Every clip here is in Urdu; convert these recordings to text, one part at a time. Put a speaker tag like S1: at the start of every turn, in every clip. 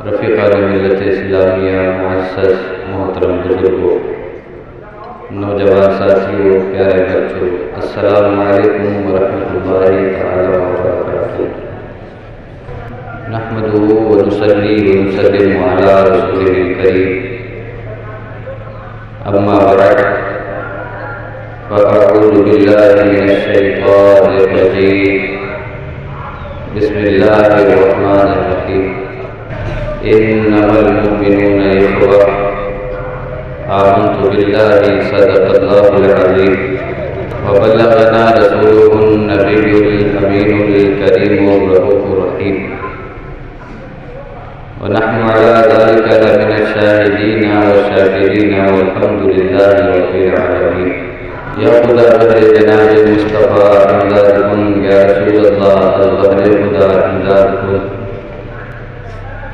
S1: رفیقان ملت اسلامیہ، معزز محترم بزرگوں، نوجوان ساتھیوں، پیارے بچوں، السلام علیکم ورحمۃ اللہ تعالی وبرکاتہ۔ نحمده ونصلي ونسلم على رسوله الكريم، اما بعد فاعوذ بالله من الشیطان الرجیم، بسم اللہ الرحمن الرحیم۔ انما المؤمنون اخوة، آمنت بالله صدق الله العظيم وبلغنا رسوله النبي الأمين الكريم الرؤوف الرحيم، ونحن على ذلك لمن الشاهدين والشاكرين والحمد لله رب العالمين۔ یا خدا بر جناب مصطفیٰ امداد کن، یا رسول اللہ البر خدا امداد کن،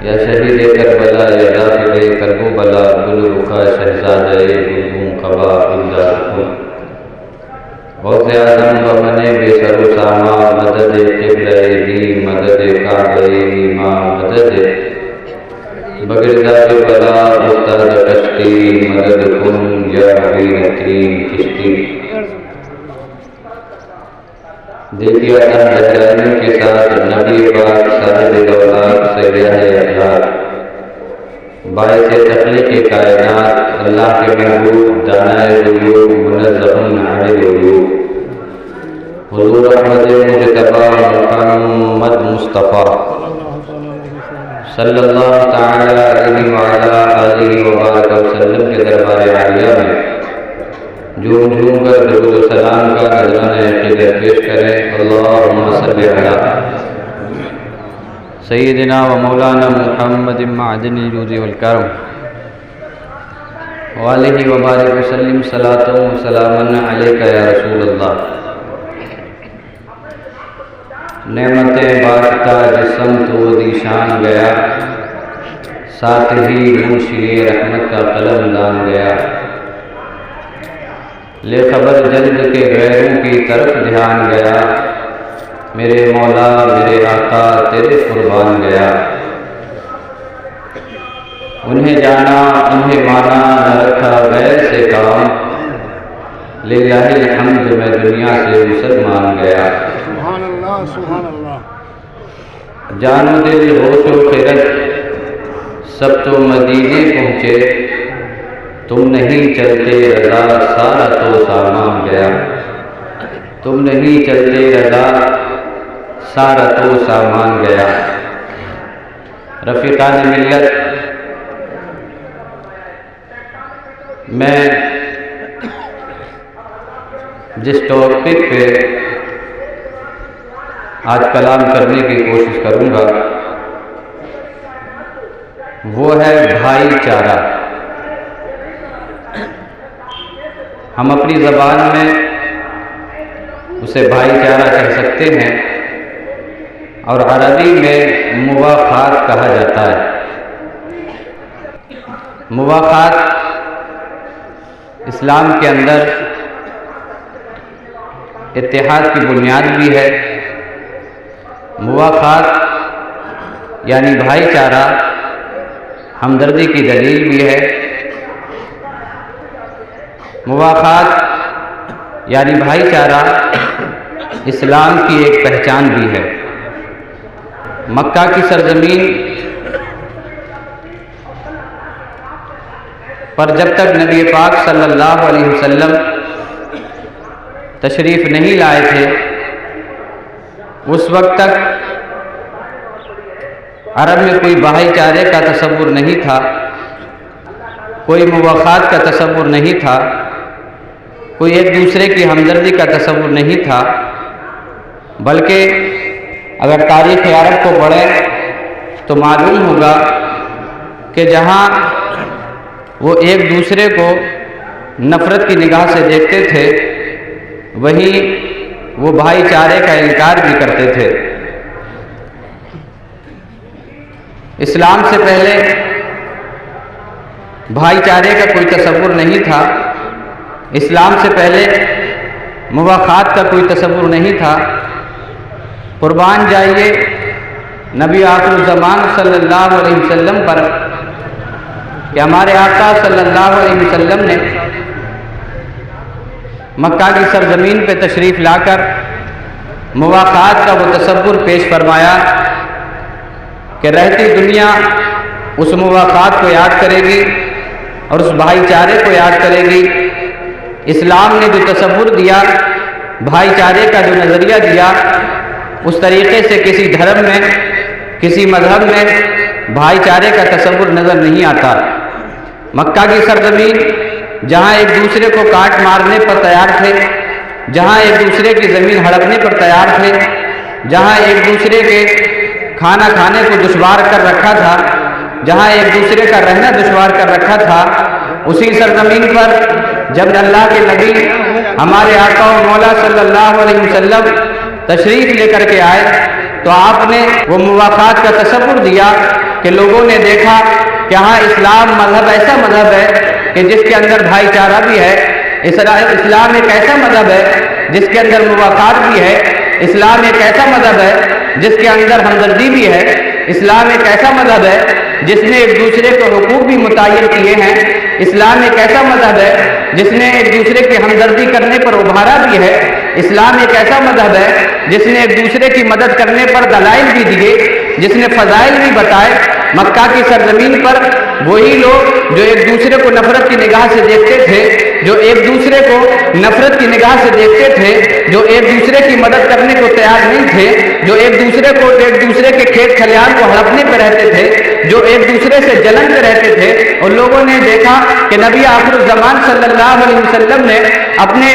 S1: یا شہید کربلا، یا دافع کرب و بلا، گلرخا شہزادہ گلگون قبا امداد کن۔ غوث اعظم بمن بے سر و ساما، مدد قبلہ دی، مدد کعبہ ایما، مدد بگردہ بلا استاد کشتی، مدد کن یا عبین ترین کشتی۔ دیکھیے اہل کے ساتھ نبی پاک صاحب دولات سیاح اخلاق، باعث تخلیق کائنات، اللہ کے محبوب دانائے غیوب، منزہ عن العیوب، حضور احمد مجتبی محمد مصطفیٰ صلی اللہ تعالی علیہ وعلی آلہ وبارک وسلم کے دربار عالیہ میں جھوم جھوم کر درود و سلام کا نذرانہ عقیدت پیش کریں۔ اللہم صلی علی سیدنا و مولانا محمد معدن الجود والکرم وآلہ وبارک وسلم، صلاۃ و سلاما علیک یا رسول اللہ۔ نعمتیں بانٹتا جسم تو دی شان گیا، ساتھ ہی منشی رحمت کا قلم دان گیا۔ لے خبر جلد کے غیروں کی طرف دھیان گیا، میرے مولا میرے آقا تیرے قربان گیا۔ انہیں جانا انہیں مانا، نہ رکھا غیر سے کام، للہ الحمد میں دنیا سے مسلمان گیا۔
S2: سبحان اللہ سبحان اللہ۔
S1: جان و دل ہوش و خیرت سب تو مدینے پہنچے، تم نہیں چلتے رضا سارا تو سامان گیا۔ تم نہیں چلتے رضا سارا تو سامان گیا۔ رفیقان ملت، میں جس ٹاپک پہ آج کلام کرنے کی کوشش کروں گا وہ ہے بھائی چارہ۔ ہم اپنی زبان میں اسے بھائی چارہ کہہ سکتے ہیں، اور عربی میں مواخات کہا جاتا ہے۔ مواخات اسلام کے اندر اتحاد کی بنیاد بھی ہے۔ مواخات یعنی بھائی چارہ ہمدردی کی دلیل بھی ہے۔ مواخات یعنی بھائی چارہ اسلام کی ایک پہچان بھی ہے۔ مکہ کی سرزمین پر جب تک نبی پاک صلی اللہ علیہ وسلم تشریف نہیں لائے تھے، اس وقت تک عرب میں کوئی بھائی چارے کا تصور نہیں تھا، کوئی مواخات کا تصور نہیں تھا، کوئی ایک دوسرے کی ہمدردی کا تصور نہیں تھا، بلکہ اگر تاریخ عرب کو پڑھیں تو معلوم ہوگا کہ جہاں وہ ایک دوسرے کو نفرت کی نگاہ سے دیکھتے تھے، وہیں وہ بھائی چارے کا انکار بھی کرتے تھے۔ اسلام سے پہلے بھائی چارے کا کوئی تصور نہیں تھا، اسلام سے پہلے مواخات کا کوئی تصور نہیں تھا۔ قربان جائیے نبی آخر الزمان صلی اللہ علیہ وسلم پر کہ ہمارے آقا صلی اللہ علیہ وسلم نے مکہ کی سرزمین پہ تشریف لا کر مواقعات کا وہ تصور پیش فرمایا کہ رہتی دنیا اس مواقعات کو یاد کرے گی اور اس بھائی چارے کو یاد کرے گی۔ اسلام نے جو تصور دیا، بھائی چارے کا جو نظریہ دیا، اس طریقے سے کسی دھرم میں، کسی مذہب میں بھائی چارے کا تصور نظر نہیں آتا۔ مکہ کی سرزمین جہاں ایک دوسرے کو کاٹ مارنے پر تیار تھے، جہاں ایک دوسرے کی زمین ہڑپنے پر تیار تھے، جہاں ایک دوسرے کے کھانا کھانے کو دشوار کر رکھا تھا، جہاں ایک دوسرے کا رہنا دشوار کر رکھا تھا، اسی سرزمین پر جب اللہ کے نبی ہمارے آقا و مولا صلی اللہ علیہ وسلم تشریف لے کر کے آئے تو آپ نے وہ مواقعات کا تصور دیا کہ لوگوں نے دیکھا کہ ہاں اسلام مذہب ایسا مذہب ہے کہ جس کے اندر بھائی چارہ بھی ہے، اسلام ایک ایسا مذہب ہے جس کے اندر مواقعات بھی ہے، اسلام ایک ایسا مذہب ہے جس کے اندر ہمدردی بھی ہے، اسلام ایک ایسا مذہب ہے جس نے ایک دوسرے کو حقوق بھی متعین کیے ہیں، اسلام ایک ایسا مذہب ہے جس نے ایک دوسرے کی ہمدردی کرنے پر ابھارا بھی ہے، اسلام ایک ایسا مذہب ہے جس نے ایک دوسرے کی مدد کرنے پر دلائل بھی دیے، جس نے فضائل بھی بتائے۔ مکہ کی سرزمین پر وہی لوگ جو ایک دوسرے کو نفرت کی نگاہ سے دیکھتے تھے، جو ایک دوسرے کو نفرت کی نگاہ سے دیکھتے تھے، جو ایک دوسرے کی مدد کرنے کو تیار نہیں تھے، جو ایک دوسرے کے کھیت کھلیان کو ہڑپنے پہ رہتے تھے، جو ایک دوسرے سے جلن پہ رہتے تھے، اور لوگوں نے دیکھا کہ نبی آخر الزمان صلی اللہ علیہ وسلم نے اپنے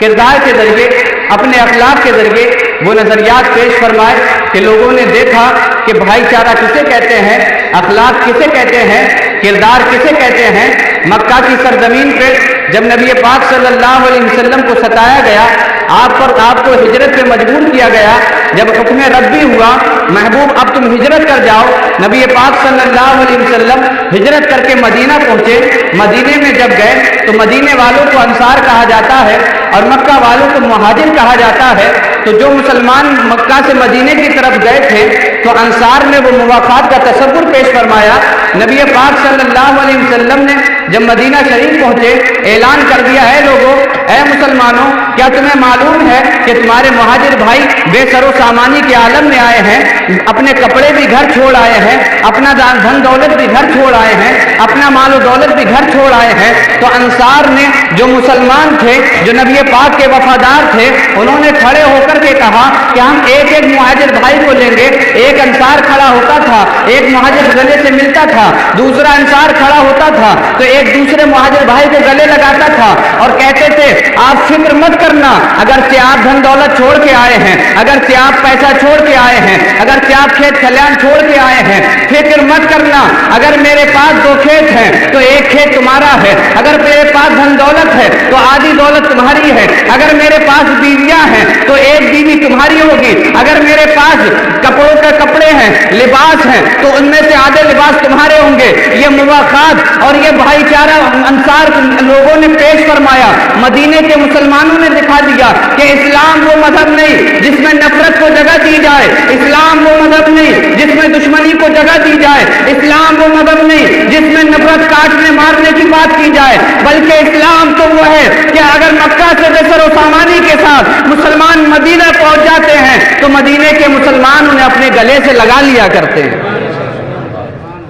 S1: کردار کے ذریعے، اپنے اخلاق کے ذریعے وہ نظریات پیش فرمائے کہ لوگوں نے دیکھا کہ بھائی چارہ کسے کہتے ہیں، اخلاق کسے کہتے ہیں، کردار کسے کہتے ہیں۔ مکہ کی سرزمین پہ جب نبی پاک صلی اللہ علیہ وسلم کو ستایا گیا، آپ کو ہجرت پہ مجبور کیا گیا، جب حکم ربی ہوا محبوب اب تم ہجرت کر جاؤ، نبی پاک صلی اللہ علیہ وسلم ہجرت کر کے مدینہ پہنچے۔ مدینے میں جب گئے تو مدینے والوں کو انصار کہا جاتا ہے اور مکہ والوں کو مہاجر کہا جاتا ہے۔ تو جو مسلمان مکہ سے مدینے کی طرف گئے تھے تو انصار نے وہ مواقعات کا تصور پیش فرمایا۔ نبی پاک صلی اللہ علیہ وسلم نے جب مدینہ شریف پہنچے اعلان کر دیا، اے لوگو، اے مسلمانوں، کیا تمہیں معلوم ہے کہ تمہارے مہاجر بھائی بے سر و سامانی کے عالم میں آئے ہیں، اپنے کپڑے بھی گھر چھوڑ آئے ہیں، اپنا دھن دولت بھی گھر چھوڑ آئے ہیں، اپنا مال و دولت بھی گھر چھوڑ آئے ہیں۔ تو انصار نے جو مسلمان تھے، جو نبی پاک کے وفادار تھے، انہوں نے کھڑے ہو کر کے کہا کہ ہم ایک ایک مہاجر بھائی کو لیں گے۔ ایک انصار کھڑا ہوتا تھا، ایک مہاجر گلے سے ملتا تھا، دوسرا انصار کھڑا ہوتا تھا تو ایک دوسرے مہاجر بھائی کو گلے لگاتا تھا اور کہتے تھے آپ فکر مت کرنا، اگرچہ آپ دھن دولت چھوڑ کے آئے ہیں، اگرچہ آپ پیسہ چھوڑ کے آئے ہیں، اگرچہ آپ کھیت کھلیان چھوڑ کے آئے ہیں، فکر مت کرنا، اگر میرے پاس 2 کھیت ہیں تو ایک کھیت تمہارا ہے، اگر میرے پاس دھن دولت ہے تو آدھی دولت تمہاری ہے، اگر میرے پاس بیویاں ہیں تو ایک بیوی تمہاری ہوگی، اگر میرے پاس کپڑوں کے کپڑے ہیں، لباس ہیں تو ان میں سے آدھے لباس تمہارے ہوں گے۔ یہ مواقعات اور یہ بھائی چارہ انصار لوگوں نے پیش فرمایا۔ مدینے کے مسلمانوں نے دکھا دیا کہ اسلام وہ مذہب نہیں جس میں نفرت کو جگہ دی جائے، اسلام وہ مذہب نہیں جس میں دشمنی کو جگہ دی جائے، اسلام وہ مذہب نہیں جس میں نفرت کاٹنے مارنے کی بات کی جائے، بلکہ اسلام تو وہ ہے کہ اگر مکہ سے بسر و سامانی کے ساتھ مسلمان مدینہ پہنچ جاتے ہیں تو مدینے کے مسلمان انہیں اپنے گلے سے لگا لیا کرتے ہیں۔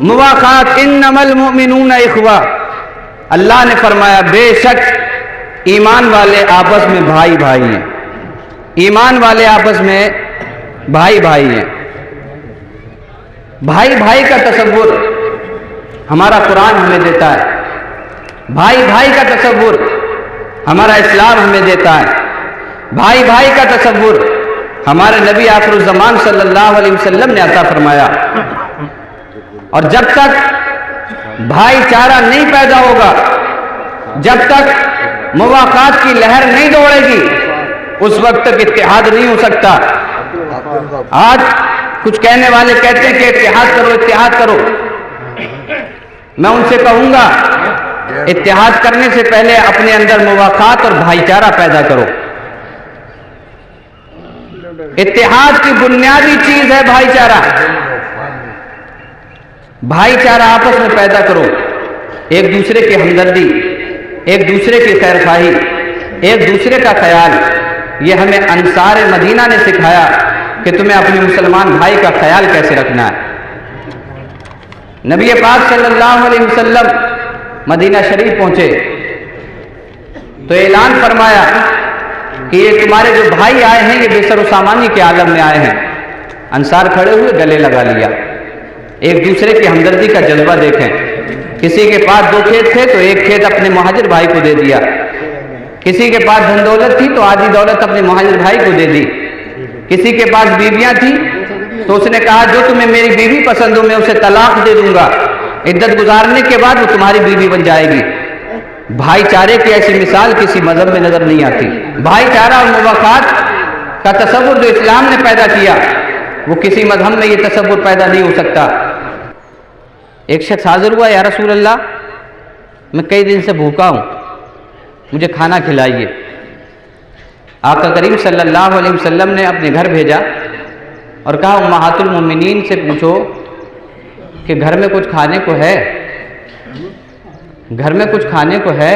S1: مواقعات انما المؤمنون اخوہ، اللہ نے فرمایا بے شک ایمان والے آپس میں بھائی بھائی ہیں، ایمان والے آپس میں بھائی بھائی ہیں۔ بھائی بھائی کا تصور ہمارا قرآن ہمیں دیتا ہے، بھائی بھائی کا تصور ہمارا اسلام ہمیں دیتا ہے، بھائی بھائی کا تصور ہمارے نبی آخر الزمان صلی اللہ علیہ وسلم نے عطا فرمایا۔ اور جب تک بھائی چارہ نہیں پیدا ہوگا، جب تک مواقعات کی لہر نہیں دوڑے گی، اس وقت تک اتحاد نہیں ہو سکتا۔ آج کچھ کہنے والے کہتے ہیں کہ اتحاد کرو اتحاد کرو، میں ان سے کہوں گا اتحاد کرنے سے پہلے اپنے اندر مواقعات اور بھائی چارہ پیدا کرو۔ اتحاد کی بنیادی چیز ہے بھائی چارہ. بھائی چارہ آپس میں پیدا کرو، ایک دوسرے کی ہمدردی، ایک دوسرے کی خیر خواہی، ایک دوسرے کا خیال. یہ ہمیں انصار مدینہ نے سکھایا کہ تمہیں اپنے مسلمان بھائی کا خیال کیسے رکھنا ہے. نبی پاک صلی اللہ علیہ وسلم مدینہ شریف پہنچے تو اعلان فرمایا کہ یہ تمہارے جو بھائی آئے ہیں یہ بے سر و سامانی کے عالم میں آئے ہیں. انصار کھڑے ہوئے گلے لگا لیا. ایک دوسرے کی ہمدردی کا جذبہ دیکھیں. کسی کے پاس 2 کھیت تھے تو ایک کھیت اپنے مہاجر بھائی کو دے دیا. کسی کے پاس دھن دولت تھی تو آدھی دولت اپنے مہاجر بھائی کو دے دی. کسی کے پاس بیویاں تھیں تو اس نے کہا جو تمہیں میری بیوی پسند ہو میں اسے طلاق دے دوں گا، عدت گزارنے کے بعد وہ تمہاری بیوی بن جائے گی. بھائی چارے کی ایسی مثال کسی مذہب میں نظر نہیں آتی. بھائی چارہ اور موافقت کا تصور جو اسلام نے پیدا کیا وہ کسی مذہب میں یہ تصور پیدا نہیں ہو سکتا. ایک شخص حاضر ہوا، یا رسول اللہ میں کئی دن سے بھوکا ہوں، مجھے کھانا کھلائیے. آقا کریم صلی اللہ علیہ وسلم نے اپنے گھر بھیجا اور کہا امہات المومنین سے پوچھو کہ گھر میں کچھ کھانے کو ہے، گھر میں کچھ کھانے کو ہے.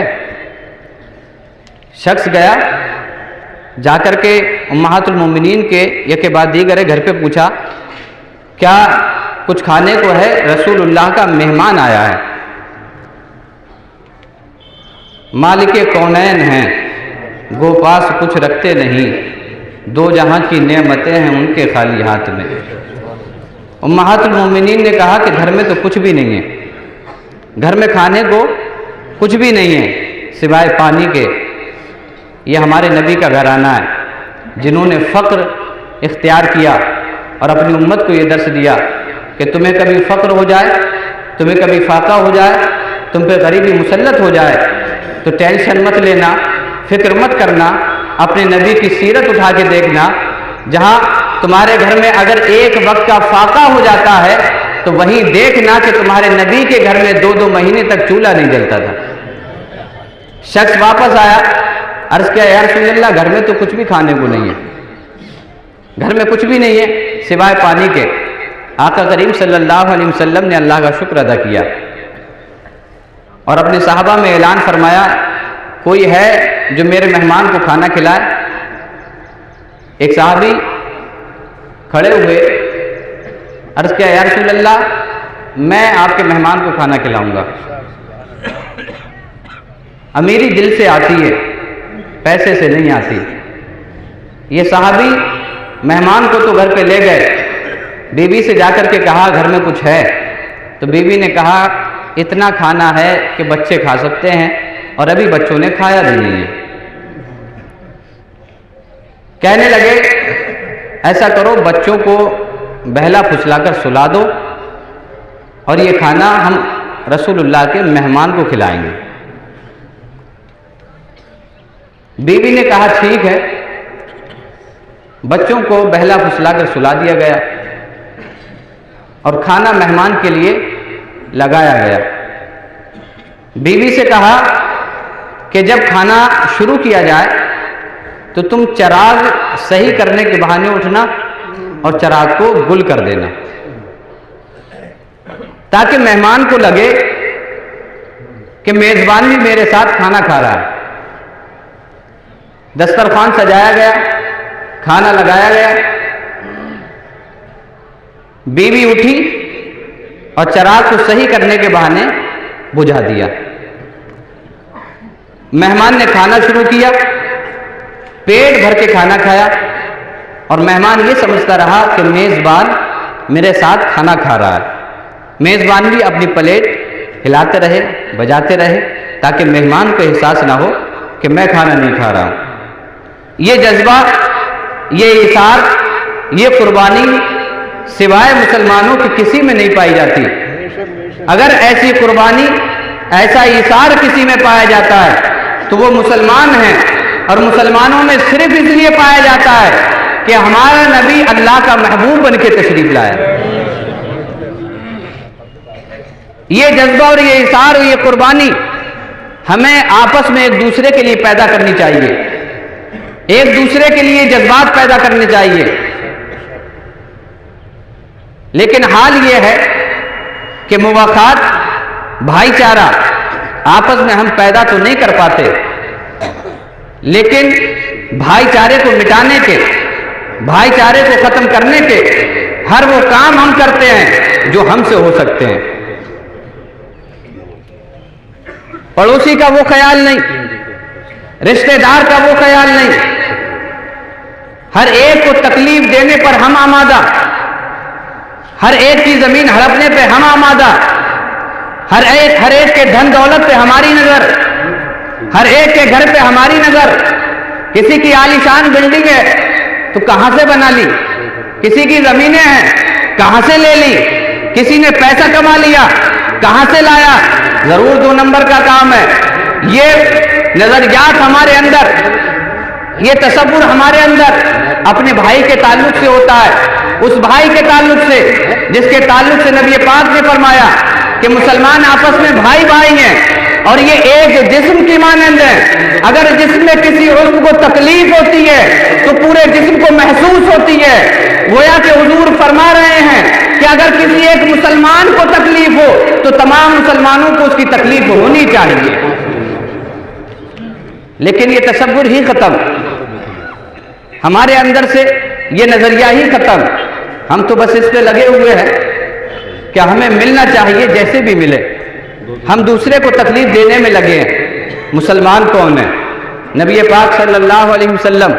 S1: شخص گیا، جا کر کے امہات المومنین کے یک بعد دیگر گھر پہ پوچھا کیا کچھ کھانے کو ہے؟ رسول اللہ کا مہمان آیا ہے. مالک کونین ہیں، گو پاس کچھ رکھتے نہیں، 2 جہاں کی نعمتیں ہیں ان کے خالی ہاتھ میں. امہات المومنین نے کہا کہ گھر میں تو کچھ بھی نہیں ہے، گھر میں کھانے کو کچھ بھی نہیں ہے سوائے پانی کے. یہ ہمارے نبی کا گھرانہ ہے جنہوں نے فقر اختیار کیا اور اپنی امت کو یہ درس دیا کہ تمہیں کبھی فقر ہو جائے، تمہیں کبھی فاقہ ہو جائے، تم پہ غریبی مسلط ہو جائے تو ٹینشن مت لینا، فکر مت کرنا، اپنے نبی کی سیرت اٹھا کے دیکھنا. جہاں تمہارے گھر میں اگر ایک وقت کا فاقہ ہو جاتا ہے تو وہیں دیکھنا کہ تمہارے نبی کے گھر میں 2 مہینے تک چولہا نہیں جلتا تھا. شخص واپس آیا، عرض کیا یا رسول اللہ گھر میں تو کچھ بھی کھانے کو نہیں ہے، گھر میں کچھ بھی نہیں ہے سوائے پانی کے. آقا کریم صلی اللہ علیہ وسلم نے اللہ کا شکر ادا کیا اور اپنے صحابہ میں اعلان فرمایا کوئی ہے جو میرے مہمان کو کھانا کھلائے. ایک صحابی کھڑے ہوئے، عرض کیا یا رسول اللہ میں آپ کے مہمان کو کھانا کھلاؤں گا، امیری دل سے آتی ہے، پیسے سے نہیں آتی. یہ صحابی مہمان کو تو گھر پہ لے گئے، بیوی سے جا کر کے کہا گھر میں کچھ ہے، تو بیوی نے کہا اتنا کھانا ہے کہ بچے کھا سکتے ہیں اور ابھی بچوں نے کھایا بھی نہیں ہے. کہنے لگے ایسا کرو بچوں کو بہلا پھسلا کر سلا دو اور یہ کھانا ہم رسول اللہ کے مہمان کو کھلائیں گے. بیوی نے کہا ٹھیک ہے. بچوں کو بہلا پھسلا کر سلا دیا گیا اور کھانا مہمان کے لیے لگایا گیا. بیوی سے کہا کہ جب کھانا شروع کیا جائے تو تم چراغ صحیح کرنے کے بہانے اٹھنا اور چراغ کو گل کر دینا تاکہ مہمان کو لگے کہ میزبان بھی میرے ساتھ کھانا کھا رہا ہے. دسترخوان سجایا گیا، کھانا لگایا گیا. بیوی اٹھی اور چراغ کو صحیح کرنے کے بہانے بجھا دیا. مہمان نے کھانا شروع کیا، پیٹ بھر کے کھانا کھایا اور مہمان یہ سمجھتا رہا کہ میزبان میرے ساتھ کھانا کھا رہا ہے. میزبان بھی اپنی پلیٹ ہلاتے رہے، بجاتے رہے تاکہ مہمان کو احساس نہ ہو کہ میں کھانا نہیں کھا رہا ہوں. یہ جذبہ، یہ ایثار، یہ قربانی سوائے مسلمانوں کی کسی میں نہیں پائی جاتی. اگر ایسی قربانی، ایسا ایثار کسی میں پایا جاتا ہے تو وہ مسلمان ہیں، اور مسلمانوں میں صرف اس لیے پایا جاتا ہے کہ ہمارا نبی اللہ کا محبوب بن کے تشریف لایا. یہ جذبہ اور یہ ایثار اور یہ قربانی ہمیں آپس میں ایک دوسرے کے لیے پیدا کرنی چاہیے. ایک دوسرے کے لیے جذبات پیدا کرنے چاہیے. لیکن حال یہ ہے کہ موافقت، بھائی چارہ آپس میں ہم پیدا تو نہیں کر پاتے، لیکن بھائی چارے کو مٹانے کے، بھائی چارے کو ختم کرنے کے ہر وہ کام ہم کرتے ہیں جو ہم سے ہو سکتے ہیں. پڑوسی کا وہ خیال نہیں، رشتہ دار کا وہ خیال نہیں، ہر ایک کو تکلیف دینے پر ہم آمادہ، ہر ایک کی زمین ہڑپنے پہ ہم آمادہ، ہر ایک کے دھن دولت پہ ہماری نظر، ہر ایک کے گھر پہ ہماری نظر. کسی کی عالیشان بلڈنگ ہے تو کہاں سے بنا لی، کسی کی زمینیں ہیں کہاں سے لے لی، کسی نے پیسہ کما لیا کہاں سے لایا، ضرور 2 نمبر کا کام ہے. یہ نظریات ہمارے اندر، یہ تصور ہمارے اندر اپنے بھائی کے تعلق سے ہوتا ہے، اس بھائی کے تعلق سے جس کے تعلق سے نبی پاک نے فرمایا کہ مسلمان آپس میں بھائی بھائی ہیں اور یہ ایک جسم کی مانند ہے. اگر جسم میں کسی عضو کو تکلیف ہوتی ہے تو پورے جسم کو محسوس ہوتی ہے. گویا کہ حضور فرما رہے ہیں کہ اگر کسی ایک مسلمان کو تکلیف ہو تو تمام مسلمانوں کو اس کی تکلیف ہونی چاہیے. لیکن یہ تصور ہی ختم، ہمارے اندر سے یہ نظریہ ہی ختم. ہم تو بس اس پہ لگے ہوئے ہیں کہ ہمیں ملنا چاہیے جیسے بھی ملے، ہم دوسرے کو تکلیف دینے میں لگے ہیں. مسلمان کون ہے؟ نبی پاک صلی اللہ علیہ وسلم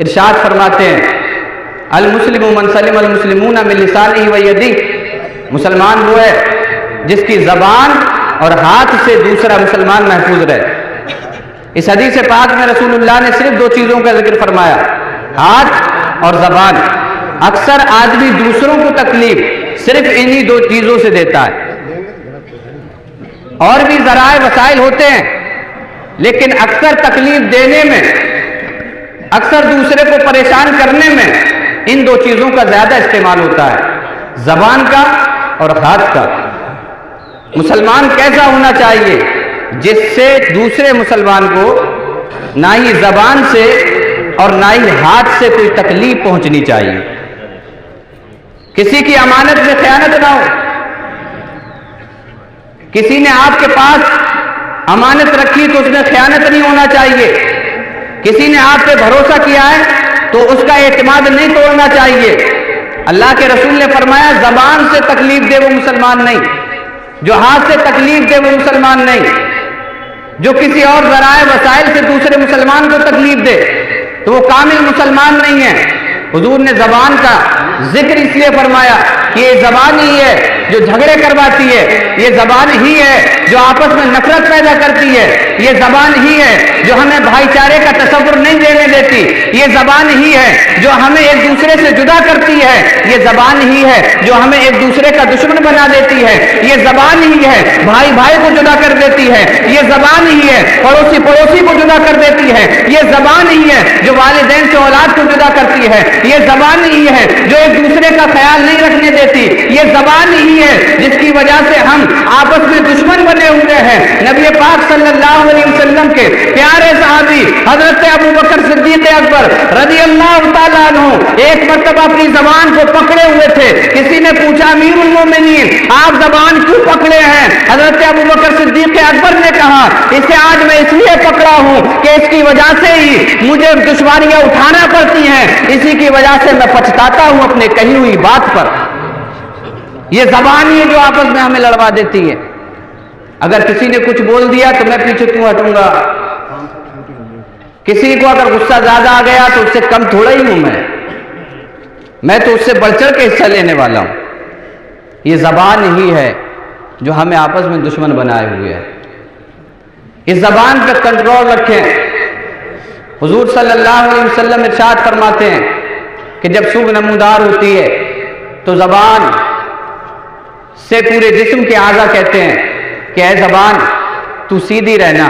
S1: ارشاد فرماتے ہیں المسلم من سلم المسلمون من لسانہ و یدہ. مسلمان وہ ہے جس کی زبان اور ہاتھ سے دوسرا مسلمان محفوظ رہے. اس حدیث پاک میں رسول اللہ نے صرف 2 چیزوں کا ذکر فرمایا، ہاتھ اور زبان. اکثر آدمی دوسروں کو تکلیف صرف انہی 2 چیزوں سے دیتا ہے. اور بھی ذرائع وسائل ہوتے ہیں لیکن اکثر تکلیف دینے میں، اکثر دوسرے کو پریشان کرنے میں ان 2 چیزوں کا زیادہ استعمال ہوتا ہے، زبان کا اور ہاتھ کا. مسلمان کیسا ہونا چاہیے؟ جس سے دوسرے مسلمان کو نہ ہی زبان سے اور نہ ہی ہاتھ سے کوئی تکلیف پہنچنی چاہیے. کسی کی امانت میں خیانت نہ ہو. کسی نے آپ کے پاس امانت رکھی تو اس میں خیانت نہیں ہونا چاہیے. کسی نے آپ پہ بھروسہ کیا ہے تو اس کا اعتماد نہیں توڑنا چاہیے. اللہ کے رسول نے فرمایا زبان سے تکلیف دے وہ مسلمان نہیں، جو ہاتھ سے تکلیف دے وہ مسلمان نہیں، جو کسی اور ذرائع وسائل سے دوسرے مسلمان کو تکلیف دے تو وہ کامل مسلمان نہیں ہے. حضور نے زبان کا ذکر اس لیے فرمایا کہ یہ زبان ہی ہے جو جھگڑے کرواتی ہے، یہ زبان ہی ہے جو آپس میں نفرت پیدا کرتی ہے، یہ زبان ہی ہے جو ہمیں بھائی چارے کا تصور نہیں دینے دیتی، یہ زبان ہی ہے جو ہمیں ایک دوسرے سے جدا کرتی ہے، یہ زبان ہی ہے جو ہمیں ایک دوسرے کا دشمن بنا دیتی ہے، یہ زبان ہی ہے بھائی بھائی کو جدا کر دیتی ہے، یہ زبان ہی ہے پڑوسی پڑوسی کو جدا کر دیتی ہے، یہ زبان ہی ہے جو والدین سے اولاد کو جدا کرتی ہے، یہ زبان ہی ہے جو ایک دوسرے کا خیال نہیں رکھنے دیتی، یہ زبان ہی ہے جس کی وجہ سے ہم آپس میں دشمن بنے ہوئے ہیں. نبی پاک صلی اللہ علیہ وسلم کے پیارے صحابی حضرت ابو بکر صدیق اکبر رضی اللہ تعالیٰ عنہ ایک مرتبہ اپنی زبان کو پکڑے ہوئے تھے. کسی نے پوچھا امیر المومنین آپ زبان کیوں پکڑے ہیں؟ حضرت ابو بکر صدیق اکبر نے کہا اسے آج میں اس لیے پکڑا ہوں کہ اس کی وجہ سے ہی مجھے دشواریاں اٹھانا پڑتی ہیں، اسی کی وجہ سے میں پچھتاتا ہوں اپنے کہی ہوئی بات پر. یہ زبان ہی ہے جو آپس میں ہمیں لڑوا دیتی ہے. اگر کسی نے کچھ بول دیا تو میں پیچھے کیوں ہٹوں گا؟ کسی کو اگر غصہ زیادہ آ گیا تو اس سے کم تھوڑا ہی ہوں میں تو اس سے بڑھ چڑھ کے حصہ لینے والا ہوں. یہ زبان ہی ہے جو ہمیں آپس میں دشمن بنائے ہوئے ہے. اس زبان پہ کنٹرول رکھیں. حضور صلی اللہ علیہ وسلم ارشاد فرماتے ہیں کہ جب سوگ نمودار ہوتی ہے تو زبان سے پورے جسم کے اعضاء کہتے ہیں کہ اے زبان تو سیدھی رہنا،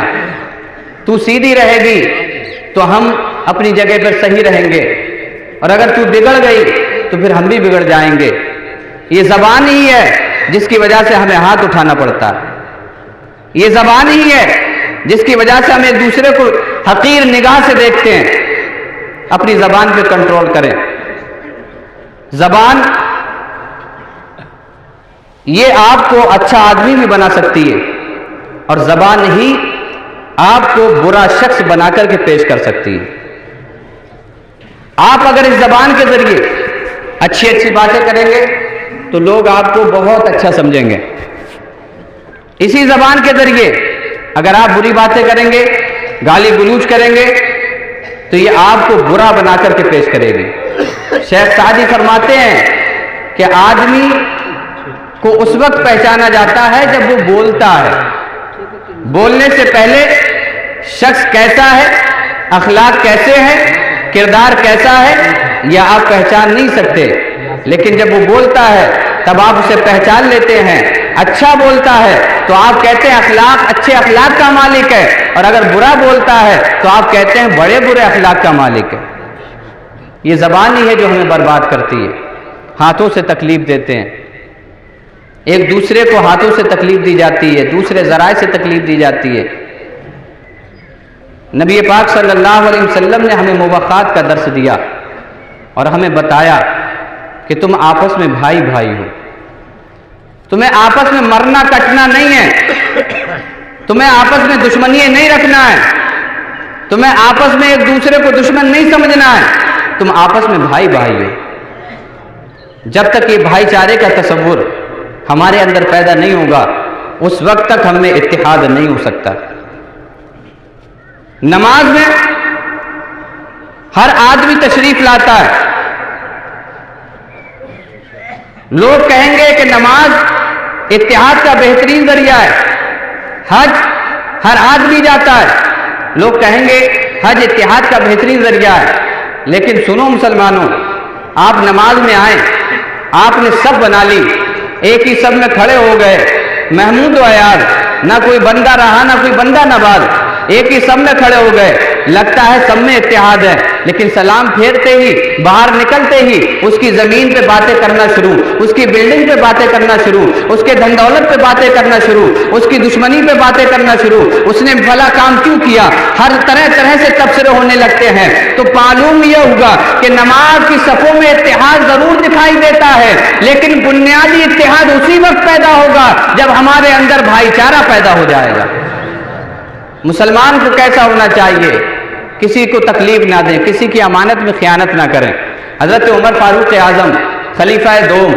S1: تو سیدھی رہے گی تو ہم اپنی جگہ پر صحیح رہیں گے، اور اگر تو بگڑ گئی تو پھر ہم بھی بگڑ جائیں گے. یہ زبان ہی ہے جس کی وجہ سے ہمیں ہاتھ اٹھانا پڑتا ہے. یہ زبان ہی ہے جس کی وجہ سے ہم ایک دوسرے کو حقیر نگاہ سے دیکھتے ہیں. اپنی زبان پہ کنٹرول کریں. زبان یہ آپ کو اچھا آدمی بھی بنا سکتی ہے اور زبان ہی آپ کو برا شخص بنا کر کے پیش کر سکتی ہے. آپ اگر اس زبان کے ذریعے اچھی اچھی باتیں کریں گے تو لوگ آپ کو بہت اچھا سمجھیں گے. اسی زبان کے ذریعے اگر آپ بری باتیں کریں گے، گالی گلوچ کریں گے تو یہ آپ کو برا بنا کر کے پیش کرے گی. شیخ سعدی فرماتے ہیں کہ آدمی کو اس وقت پہچانا جاتا ہے جب وہ بولتا ہے. بولنے سے پہلے شخص کیسا ہے، اخلاق کیسے ہیں، کردار کیسا ہے، یہ آپ پہچان نہیں سکتے. لیکن جب وہ بولتا ہے تب آپ اسے پہچان لیتے ہیں. اچھا بولتا ہے تو آپ کہتے ہیں اچھے اخلاق کا مالک ہے، اور اگر برا بولتا ہے تو آپ کہتے ہیں بڑے برے اخلاق کا مالک ہے. یہ زبان ہی ہے جو ہمیں برباد کرتی ہے. ہاتھوں سے تکلیف دیتے ہیں، ایک دوسرے کو ہاتھوں سے تکلیف دی جاتی ہے، دوسرے ذرائع سے تکلیف دی جاتی ہے. نبی پاک صلی اللہ علیہ وسلم نے ہمیں موبقات کا درس دیا اور ہمیں بتایا کہ تم آپس میں بھائی بھائی ہو. تمہیں آپس میں مرنا کٹنا نہیں ہے، تمہیں آپس میں دشمنی نہیں رکھنا ہے، تمہیں آپس میں ایک دوسرے کو دشمن نہیں سمجھنا ہے. تم آپس میں بھائی بھائی ہو. جب تک یہ بھائی چارے کا تصور ہمارے اندر پیدا نہیں ہوگا اس وقت تک ہم میں اتحاد نہیں ہو سکتا. نماز میں ہر آدمی تشریف لاتا ہے. لوگ کہیں گے کہ نماز اتحاد کا بہترین ذریعہ ہے. حج ہر آدمی جاتا ہے. لوگ کہیں گے حج اتحاد کا بہترین ذریعہ ہے. لیکن سنو مسلمانوں، آپ نماز میں آئیں، آپ نے سب بنا لی، ایک ہی سب میں کھڑے ہو گئے، محمود و عیاض، نہ کوئی بندہ رہا نہ کوئی بندہ نواز، ایک ہی سب میں کھڑے ہو گئے. لگتا ہے سب میں اتحاد ہے، لیکن سلام پھیرتے ہی، باہر نکلتے ہی اس کی زمین پہ باتیں کرنا شروع، اس کی بلڈنگ پہ باتیں کرنا شروع، اس کے دھن دولت پہ باتیں کرنا شروع، اس کی دشمنی پہ باتیں کرنا شروع، اس نے بھلا کام کیوں کیا، ہر طرح سے تبصرے ہونے لگتے ہیں. تو معلوم یہ ہوگا کہ نماز کی صفوں میں اتحاد ضرور دکھائی دیتا ہے، لیکن بنیادی اتحاد اسی وقت پیدا ہوگا جب ہمارے اندر بھائی چارہ پیدا ہو جائے گا. مسلمان کو کیسا ہونا چاہیے؟ کسی کو تکلیف نہ دیں، کسی کی امانت میں خیانت نہ کریں. حضرت عمر فاروق اعظم خلیفہ دوم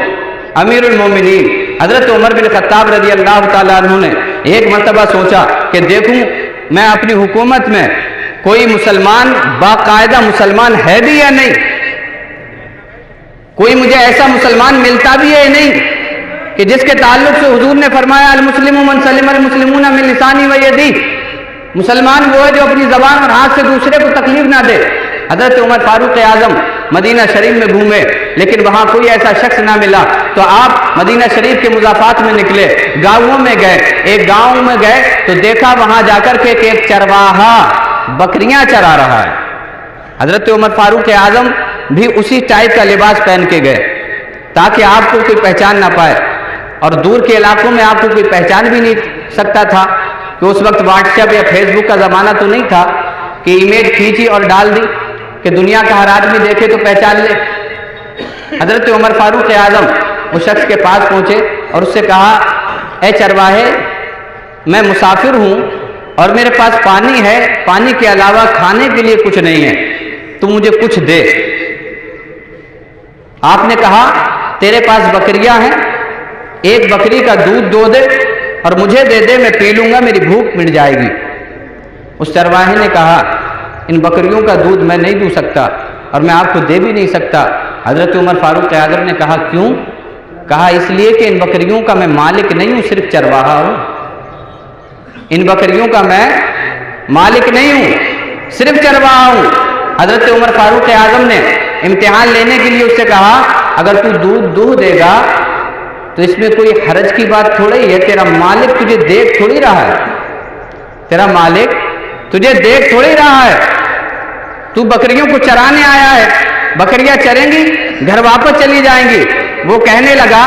S1: امیر المومنین حضرت عمر بن خطاب رضی اللہ تعالیٰ عنہ نے ایک مرتبہ سوچا کہ دیکھوں میں اپنی حکومت میں کوئی مسلمان باقاعدہ مسلمان ہے بھی یا نہیں، کوئی مجھے ایسا مسلمان ملتا بھی ہے نہیں کہ جس کے تعلق سے حضور نے فرمایا المسلم من سلم المسلمون من لسانی و یدی، مسلمان وہ ہے جو اپنی زبان اور ہاتھ سے دوسرے کو تکلیف نہ دے. حضرت عمر فاروق اعظم مدینہ شریف میں گھومے لیکن وہاں کوئی ایسا شخص نہ ملا، تو آپ مدینہ شریف کے مضافات میں نکلے، گاؤں میں گئے. ایک گاؤں میں گئے تو دیکھا وہاں جا کر کے کہ ایک چرواہا بکریاں چرا رہا ہے. حضرت عمر فاروق اعظم بھی اسی ٹائپ کا لباس پہن کے گئے تاکہ آپ کو کوئی پہچان نہ پائے. اور دور کے علاقوں میں آپ کو کوئی پہچان بھی نہیں سکتا تھا کہ اس وقت واٹس ایپ یا فیس بک کا زمانہ تو نہیں تھا کہ ایمیج کھینچی اور ڈال دی کہ دنیا کا ہر آدمی دیکھے تو پہچان لے. حضرت عمر فاروق اعظم اس شخص کے پاس پہنچے اور اس سے کہا اے چرواہے، میں مسافر ہوں اور میرے پاس پانی ہے، پانی کے علاوہ کھانے کے لیے کچھ نہیں ہے، تو مجھے کچھ دے. آپ نے کہا تیرے پاس بکریاں ہیں، ایک بکری کا دودھ دو دے اور مجھے دے دے، میں پی لوں گا، میری بھوک مٹ جائے گی. اس چرواہے نے کہا ان بکریوں کا دودھ میں نہیں دو سکتا اور میں آپ کو دے بھی نہیں سکتا. حضرت عمر فاروق اعظم نے کہا کیوں؟ کہا اس لیے کہ ان بکریوں کا میں مالک نہیں ہوں، صرف چرواہا ہوں. ان بکریوں کا میں مالک نہیں ہوں، صرف چرواہا ہوں. حضرت عمر فاروق اعظم نے امتحان لینے کے لیے اس سے کہا اگر تو دودھ دو دے گا تو اس میں کوئی حرج کی بات تھوڑی ہے، تیرا مالک تجھے دیکھ تھوڑی رہا ہے، تیرا مالک تجھے دیکھ تھوڑی رہا ہے، تو بکریوں کو چرانے آیا ہے، بکریاں چریں گی گھر واپس چلی جائیں گی. وہ کہنے لگا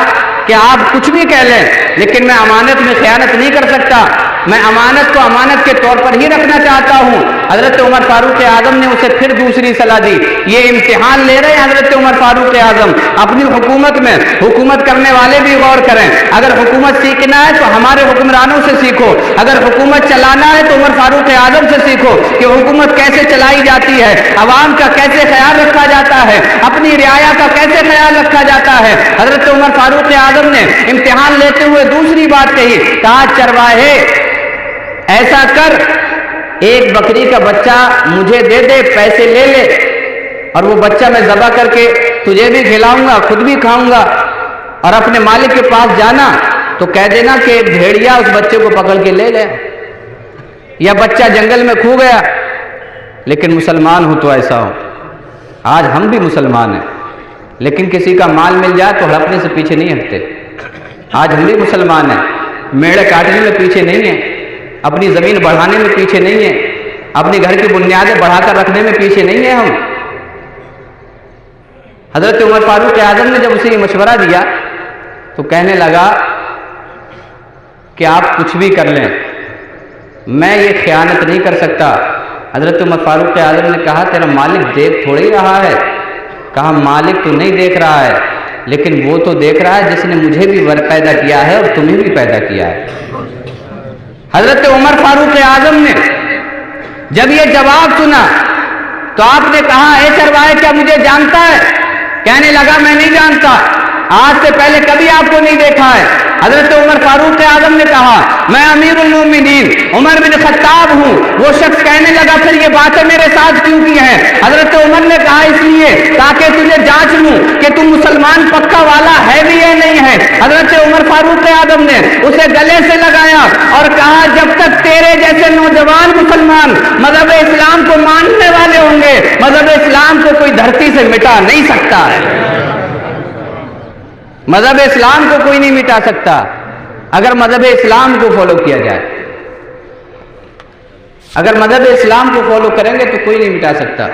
S1: کہ آپ کچھ بھی کہہ لیں لیکن میں امانت میں خیانت نہیں کر سکتا. میں امانت کو امانت کے طور پر ہی رکھنا چاہتا ہوں۔ حضرت عمر فاروق اعظم نے اسے پھر دوسری صلاح دی۔ یہ امتحان لے رہے ہیں حضرت عمر فاروق اعظم اپنی حکومت میں۔ حکومت کرنے والے بھی غور کریں، اگر حکومت سیکھنا ہے تو ہمارے حکمرانوں سے سیکھو، اگر حکومت چلانا ہے تو عمر فاروق اعظم سے سیکھو کہ حکومت کیسے چلائی جاتی ہے، عوام کا کیسے خیال رکھا جاتا ہے، اپنی رعایا کا کیسے خیال رکھا جاتا ہے۔ حضرت عمر فاروق اعظم نے امتحان لیتے ہوئے دوسری بات کہی، کہا چرواہے ایسا کر، ایک بکری کا بچہ مجھے دے دے، پیسے لے لے، اور وہ بچہ میں ذبح کر کے تجھے بھی کھلاؤں گا، خود بھی کھاؤں گا، اور اپنے مالک کے پاس جانا تو کہہ دینا کہ بھیڑیا اس بچے کو پکڑ کے لے لے، یا بچہ جنگل میں کھو گیا۔ لیکن مسلمان ہو تو ایسا ہو۔ آج ہم بھی مسلمان ہیں، لیکن کسی کا مال مل جائے تو ہڑپنے سے پیچھے نہیں ہٹتے۔ آج ہم بھی مسلمان ہیں، میڑے کاٹنے میں پیچھے نہیں ہیں، اپنی زمین بڑھانے میں پیچھے نہیں ہیں، اپنے گھر کی بنیادیں بڑھا کر رکھنے میں پیچھے نہیں ہیں ہم۔ حضرت عمر فاروق اعظم نے جب اسے یہ مشورہ دیا تو کہنے لگا کہ آپ کچھ بھی کر لیں، میں یہ خیانت نہیں کر سکتا۔ حضرت عمر فاروق اعظم نے کہا تیرا مالک دیکھ تھوڑی رہا ہے؟ کہا مالک تو نہیں دیکھ رہا ہے، لیکن وہ تو دیکھ رہا ہے جس نے مجھے بھی پیدا کیا ہے اور تمہیں بھی پیدا کیا ہے۔ حضرت عمر فاروق اعظم نے جب یہ جواب سنا تو آپ نے کہا اے چرواہے کیا مجھے جانتا ہے؟ کہنے لگا میں نہیں جانتا، آج سے پہلے کبھی آپ کو نہیں دیکھا ہے۔ حضرت عمر فاروق اعظم نے کہا میں امیر المومنین عمر بن خطاب ہوں۔ وہ شخص کہنے لگا پھر یہ باتیں میرے ساتھ کیوں کی ہیں؟ حضرت عمر نے کہا اس لیے تاکہ تجھے جانچ لوں کہ تم مسلمان پکا والا ہے بھی یا نہیں ہے۔ حضرت عمر فاروق اعظم نے اسے گلے سے لگایا اور کہا جب تک تیرے جیسے نوجوان مسلمان مذہب اسلام کو ماننے والے ہوں گے، مذہب اسلام کو کوئی دھرتی سے مٹا نہیں سکتا ہے۔ مذہب اسلام کو کوئی نہیں مٹا سکتا اگر مذہب اسلام کو فالو کیا جائے۔ اگر مذہب اسلام کو فالو کریں گے تو کوئی نہیں مٹا سکتا۔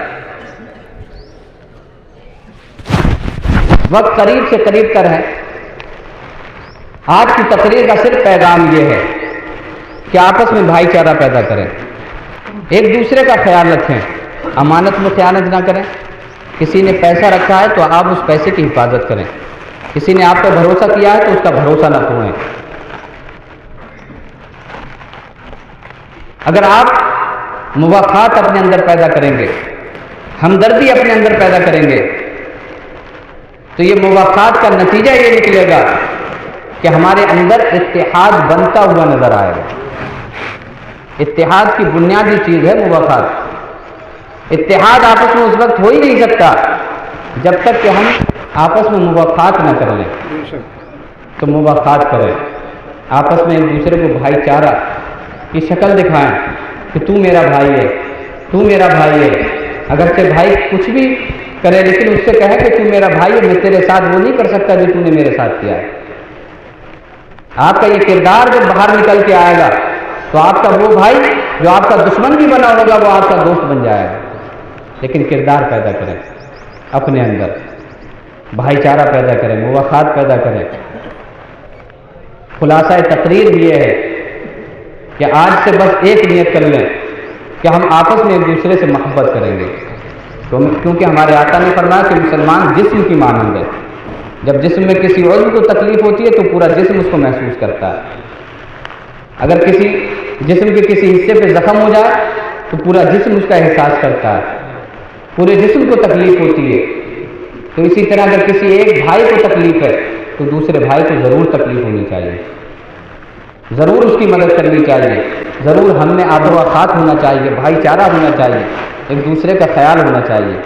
S1: وقت قریب سے قریب تر ہے۔ آج کی تقریر کا صرف پیغام یہ ہے کہ آپس میں بھائی چارہ پیدا کریں، ایک دوسرے کا خیال رکھیں، امانت میں خیانت نہ کریں۔ کسی نے پیسہ رکھا ہے تو آپ اس پیسے کی حفاظت کریں، کسی نے آپ پر بھروسہ کیا ہے تو اس کا بھروسہ نہ توڑیں۔ اگر آپ مواخات اپنے اندر پیدا کریں گے، ہمدردی اپنے اندر پیدا کریں گے، تو یہ مواخات کا نتیجہ یہ نکلے گا کہ ہمارے اندر اتحاد بنتا ہوا نظر آئے گا۔ اتحاد کی بنیادی چیز ہے مواخات۔ اتحاد آپس میں اس وقت ہو ہی نہیں سکتا جب تک کہ ہم آپس میں مواخات نہ کر لیں۔ تو مواخات کریں، آپس میں ایک دوسرے کو بھائی چارہ کی شکل دکھائیں کہ تو میرا بھائی ہے، تو میرا بھائی ہے۔ اگرچہ بھائی کچھ بھی کرے لیکن اس سے کہے کہ تو میرا بھائی ہے، میں تیرے ساتھ وہ نہیں کر سکتا جو تو نے میرے ساتھ کیا ہے۔ آپ کا یہ کردار جب باہر نکل کے آئے گا تو آپ کا وہ بھائی جو آپ کا دشمن بھی بنا ہوگا وہ آپ کا دوست بن جائے گا۔ لیکن کردار پیدا کریں، اپنے اندر بھائی چارہ پیدا کریں، مواخات پیدا کریں۔ خلاصہ تقریر یہ ہے کہ آج سے بس ایک نیت کر لیں کہ ہم آپس میں ایک دوسرے سے محبت کریں گے، کیونکہ ہمارے آقا نے فرمایا کہ مسلمان جسم کی مانند ہے۔ جب جسم میں کسی عضو کو تکلیف ہوتی ہے تو پورا جسم اس کو محسوس کرتا ہے۔ اگر کسی جسم کے کسی حصے پہ زخم ہو جائے تو پورا جسم اس کا احساس کرتا ہے، پورے جسم کو تکلیف ہوتی ہے۔ تو اسی طرح اگر کسی ایک بھائی کو تکلیف ہے تو دوسرے بھائی کو ضرور تکلیف ہونی چاہیے، ضرور اس کی مدد کرنی چاہیے، ضرور ہم میں آب و خات ہونا چاہیے، بھائی چارہ ہونا چاہیے، ایک دوسرے کا خیال ہونا چاہیے۔